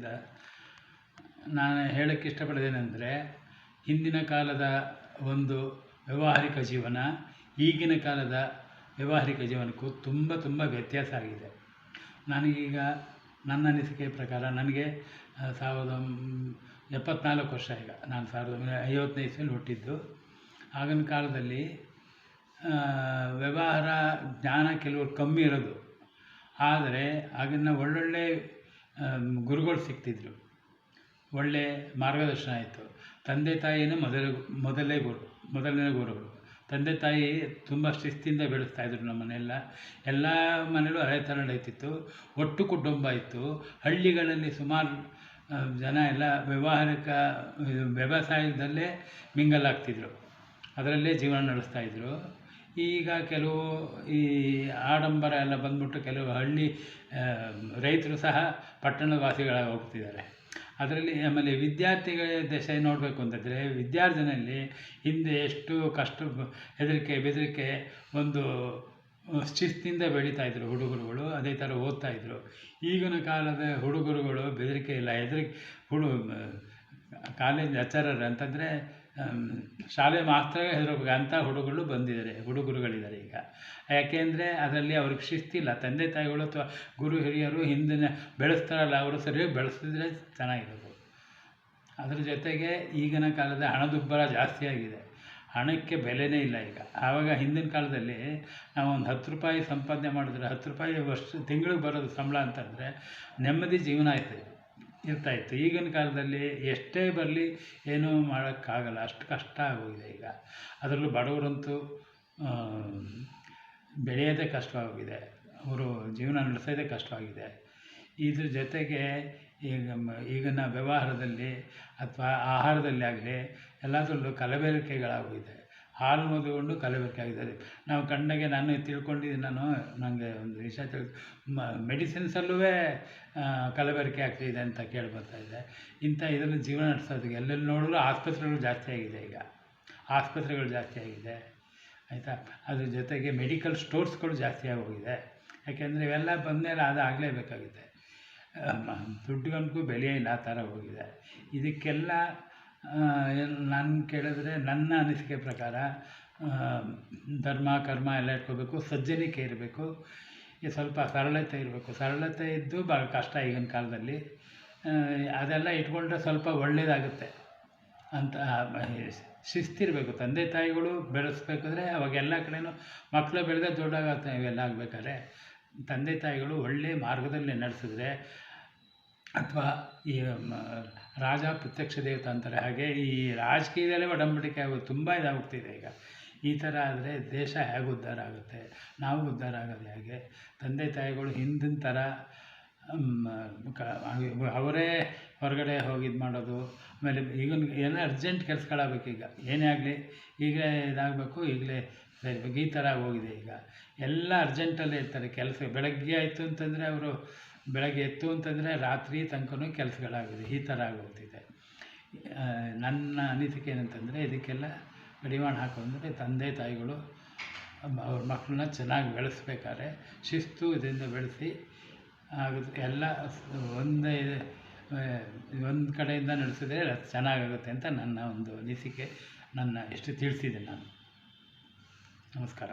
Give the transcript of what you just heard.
ಆದ್ದರಿಂದ ನಾನು ಹೇಳೋಕ್ಕೆ ಇಷ್ಟಪಡೋದೇನೆಂದರೆ, ಹಿಂದಿನ ಕಾಲದ ಒಂದು ವ್ಯಾವಹಾರಿಕ ಜೀವನ ಈಗಿನ ಕಾಲದ ವ್ಯಾವಹಾರಿಕ ಜೀವನಕ್ಕೂ ತುಂಬ ವ್ಯತ್ಯಾಸ ಆಗಿದೆ. ನನಗೀಗ ನನ್ನ ಅನಿಸಿಕೆಯ ಪ್ರಕಾರ ನನಗೆ 74 ವರ್ಷ. ಈಗ ನಾನು 1955 ಇಸ್ವಿಯಲ್ಲಿ ಹುಟ್ಟಿದ್ದು. ಆಗಿನ ಕಾಲದಲ್ಲಿ ವ್ಯವಹಾರ ಜ್ಞಾನ ಕೆಲವರು ಕಮ್ಮಿ ಇರೋದು, ಆದರೆ ಆಗಿನ ಒಳ್ಳೊಳ್ಳೆ ಗುರುಗಳು ಸಿಗ್ತಿದ್ರು, ಒಳ್ಳೆಯ ಮಾರ್ಗದರ್ಶನ ಆಯಿತು. ತಂದೆ ತಾಯಿನೇ ಮೊದಲನೇ ಗುರುಗಳು. ತಂದೆ ತಾಯಿ ತುಂಬ ಶಿಸ್ತಿಂದ ಬೆಳೆಸ್ತಾಯಿದ್ರು ನಮ್ಮನ್ನೆಲ್ಲ. ಎಲ್ಲ ಮನೇಲೂ ಅದೇ ಥರ ನಡೀತಿತ್ತು. ಒಟ್ಟು ಕುಟುಂಬ ಇತ್ತು. ಹಳ್ಳಿಗಳಲ್ಲಿ ಸುಮಾರು ಜನ ಎಲ್ಲ ವ್ಯವಸಾಯದಲ್ಲೇ ಮಿಂಗಲ್ ಆಗ್ತಿದ್ರು, ಅದರಲ್ಲೇ ಜೀವನ ನಡೆಸ್ತಾಯಿದ್ರು. ಈಗ ಕೆಲವು ಈ ಆಡಂಬರ ಎಲ್ಲ ಬಂದ್ಬಿಟ್ಟು ಕೆಲವು ಹಳ್ಳಿ ರೈತರು ಸಹ ಪಟ್ಟಣ ವಾಸಿಗಳಾಗಿ ಹೋಗ್ತಿದ್ದಾರೆ. ಅದರಲ್ಲಿ ಆಮೇಲೆ ವಿದ್ಯಾರ್ಥಿಗಳ ದಶೆ ನೋಡಬೇಕು ಅಂತಂದರೆ, ವಿದ್ಯಾರ್ಜನೆಯಲ್ಲಿ ಹಿಂದೆ ಎಷ್ಟು ಕಷ್ಟ, ಹೆದರಿಕೆ ಬೆದರಿಕೆ, ಒಂದು ಶಿಸ್ತಿನಿಂದ ಬೆಳೀತಾಯಿದ್ರು ಹುಡುಗರುಗಳು, ಅದೇ ಥರ ಓದ್ತಾಯಿದ್ರು. ಈಗಿನ ಕಾಲದ ಹುಡುಗರುಗಳು ಬೆದರಿಕೆ ಇಲ್ಲ, ಕಾಲೇಜ್ ಲೆಕ್ಚರರ್ ಅಂತಂದರೆ ಶಾಲೆ ಮಾತ್ರ ಹೆದರಬೇಕು ಅಂಥ ಹುಡುಗರುಗಳಿದ್ದಾರೆ ಈಗ. ಯಾಕೆಂದರೆ ಅದರಲ್ಲಿ ಅವ್ರಿಗೆ ಶಿಸ್ತಿಲ್ಲ. ತಂದೆ ತಾಯಿಗಳು ಅಥವಾ ಗುರು ಹಿರಿಯರು ಹಿಂದಿನ ಬೆಳೆಸ್ತಾರಲ್ಲ, ಅವರು ಸರಿಯಾಗಿ ಬೆಳೆಸಿದ್ರೆ ಚೆನ್ನಾಗಿರೋದು. ಅದರ ಜೊತೆಗೆ ಈಗಿನ ಕಾಲದ ಹಣದುಬ್ಬರ ಜಾಸ್ತಿ ಆಗಿದೆ, ಹಣಕ್ಕೆ ಬೆಲೆನೇ ಇಲ್ಲ ಈಗ. ಆವಾಗ ಹಿಂದಿನ ಕಾಲದಲ್ಲಿ ನಾವು ಒಂದು 10 ರೂಪಾಯಿ ಸಂಪಾದನೆ ಮಾಡಿದ್ರೆ 10 ರೂಪಾಯಿ ತಿಂಗಳಿಗೆ ಬರೋದು ಸಂಬಳ ಅಂತಂದರೆ ನೆಮ್ಮದಿ ಜೀವನ ಇರ್ತಾಯಿತ್ತು. ಈಗಿನ ಕಾಲದಲ್ಲಿ ಎಷ್ಟೇ ಬರಲಿ ಏನೂ ಮಾಡೋಕ್ಕಾಗಲ್ಲ, ಅಷ್ಟು ಕಷ್ಟ ಆಗೋಗಿದೆ ಈಗ. ಅದರಲ್ಲೂ ಬಡವರಂತೂ ಬೆಳೆಯೋದೇ ಕಷ್ಟವಾಗಿದೆ, ಅವರು ಜೀವನ ನಡೆಸೋದೇ ಕಷ್ಟವಾಗಿದೆ. ಇದ್ರ ಜೊತೆಗೆ ಈಗಿನ ವ್ಯವಹಾರದಲ್ಲಿ ಅಥವಾ ಆಹಾರದಲ್ಲಿ ಆಗಲಿ ಎಲ್ಲದರಲ್ಲೂ ಕಲಬೆರಕೆಗಳಾಗೋಗಿದೆ. ಹಾಲು ಮೊದಲುಗೊಂಡು ಕಲಬೆರಕೆ ಆಗಿದ್ದಾರೆ. ನಾವು ಕಣ್ಣಾಗೆ ನಾನು ತಿಳ್ಕೊಂಡಿದ್ದೀನಿ. ನನಗೆ ಒಂದು ವಿಷಯ ಮೆಡಿಸಿನ್ಸಲ್ಲೂ ಕಲಬೆರಕೆ ಆಗ್ತಾಯಿದೆ ಅಂತ ಕೇಳಿಬರ್ತಾಯಿದೆ. ಇದರಲ್ಲಿ ಜೀವನ ನಡೆಸೋದಕ್ಕೆ ಎಲ್ಲೆಲ್ಲಿ ನೋಡಿದ್ರು ಆಸ್ಪತ್ರೆಗಳು ಜಾಸ್ತಿ ಆಗಿದೆ ಈಗ, ಆಯಿತಾ. ಅದ್ರ ಜೊತೆಗೆ ಮೆಡಿಕಲ್ ಸ್ಟೋರ್ಸ್ಗಳು ಜಾಸ್ತಿ ಆಗೋಗಿದೆ. ಯಾಕೆಂದರೆ ಇವೆಲ್ಲ ಬಂದಮೇಲೆ ಅದು ಆಗಲೇಬೇಕಾಗಿದೆ. ದುಡ್ಡುಗಂತೂ ಬೆಲೆಯೇ ಇಲ್ಲ, ಆ ಥರ ಹೋಗಿದೆ. ಇದಕ್ಕೆಲ್ಲ ನಾನು ಕೇಳಿದ್ರೆ, ನನ್ನ ಅನಿಸಿಕೆ ಪ್ರಕಾರ ಧರ್ಮ ಕರ್ಮ ಎಲ್ಲ ಇಟ್ಕೋಬೇಕು, ಸಜ್ಜನಿಕೆ ಇರಬೇಕು, ಸ್ವಲ್ಪ ಸರಳತೆ ಇರಬೇಕು. ಸರಳತೆ ಇದ್ದು ಭಾಳ ಕಷ್ಟ ಈಗಿನ ಕಾಲದಲ್ಲಿ. ಅದೆಲ್ಲ ಇಟ್ಕೊಂಡ್ರೆ ಸ್ವಲ್ಪ ಒಳ್ಳೆಯದಾಗುತ್ತೆ ಅಂತ. ಶಿಸ್ತಿರಬೇಕು. ತಂದೆ ತಾಯಿಗಳು ಬೆಳೆಸ್ಬೇಕಾದ್ರೆ ಅವಾಗ ಎಲ್ಲ ಕಡೆಯೂ ಮಕ್ಕಳು ಬೆಳೆದ್ರೆ ದೊಡ್ಡಾಗತ್ತೆ. ಇವೆಲ್ಲ ಆಗಬೇಕಾದ್ರೆ ತಂದೆ ತಾಯಿಗಳು ಒಳ್ಳೆಯ ಮಾರ್ಗದಲ್ಲಿ ನಡೆಸಿದ್ರೆ, ಅಥವಾ ಈ ರಾಜ ಪ್ರತ್ಯಕ್ಷ ದೇವತೆ ಅಂತಾರೆ ಹಾಗೆ, ಈ ರಾಜಕೀಯದಲ್ಲೇ ಒಡಂಬಡಿಕೆ ಆಗೋದು ತುಂಬ ಇದಾಗ್ತಿದೆ ಈಗ. ಈ ಥರ ಆದರೆ ದೇಶ ಹೇಗೆ ಉದ್ಧಾರ ಆಗುತ್ತೆ? ನಾವು ಉದ್ಧಾರ ಆಗೋದು ಹೇಗೆ? ತಂದೆ ತಾಯಿಗಳು ಹಿಂದಿನ ಥರ ಅವರೇ ಹೊರಗಡೆ ಹೋಗಿ ಇದು ಮಾಡೋದು. ಆಮೇಲೆ ಈಗಿನ ಏನೋ ಅರ್ಜೆಂಟ್ ಕೆಲಸಗಳಾಗಬೇಕು. ಈಗ ಏನೇ ಆಗಲಿ ಈಗಲೇ ಇದಾಗಬೇಕು, ಈಗಲೇ ಸೇರಬೇಕು, ಈ ಥರ ಹೋಗಿದೆ ಈಗ. ಎಲ್ಲ ಅರ್ಜೆಂಟಲ್ಲೇ ಇರ್ತಾರೆ. ಕೆಲಸ ಬೆಳಗ್ಗೆ ಆಯಿತು ಅಂತಂದರೆ ಅವರು ಬೆಳಗ್ಗೆ ಎತ್ತು ಅಂತಂದರೆ ರಾತ್ರಿ ತನಕನೂ ಕೆಲಸಗಳಾಗಿದೆ, ಈ ಥರ ಆಗೋಗ್ತಿದೆ. ನನ್ನ ಅನಿಸಿಕೆ ಏನಂತಂದರೆ, ಇದಕ್ಕೆಲ್ಲ ಕಡಿವಾಣ ಹಾಕೋಂದರೆ ತಂದೆ ತಾಯಿಗಳು ಅವ್ರ ಮಕ್ಕಳನ್ನ ಚೆನ್ನಾಗಿ ಬೆಳೆಸ್ಬೇಕಾದ್ರೆ ಶಿಸ್ತು ಇದರಿಂದ ಬೆಳೆಸಿ ಆಗುತ್ತೆ. ಎಲ್ಲ ಒಂದು ಕಡೆಯಿಂದ ನಡೆಸಿದ್ರೆ ಚೆನ್ನಾಗಾಗುತ್ತೆ ಅಂತ ನನ್ನ ಒಂದು ಅನಿಸಿಕೆ. ಎಷ್ಟು ತಿಳಿಸಿದೆ ನಾನು. ನಮಸ್ಕಾರ.